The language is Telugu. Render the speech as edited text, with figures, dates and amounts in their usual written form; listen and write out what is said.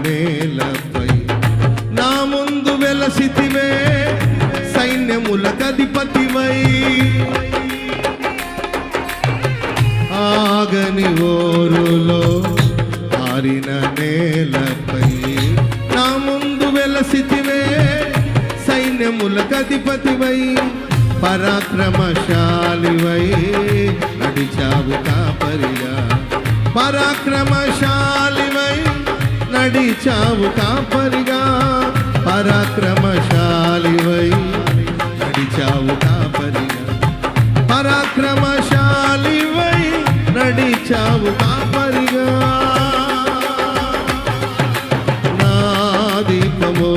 నేలపై నా ముందు వెలసితివే, సైన్యములకధిపతివై ఆగని ఓరులో ఆరిన నేలపై నా ముందు వెలసితివే, సైన్యములకధిపతివై పరాక్రమశాలివై నడిచావు కాపరిగా, పరాక్రమశాలివై నడిచావు కాపరిగా, పరాక్రమశాలివై నడిచావు కాపరిగా, పరాక్రమశాలివై నడిచావు కాపరిగా. నా దీపమో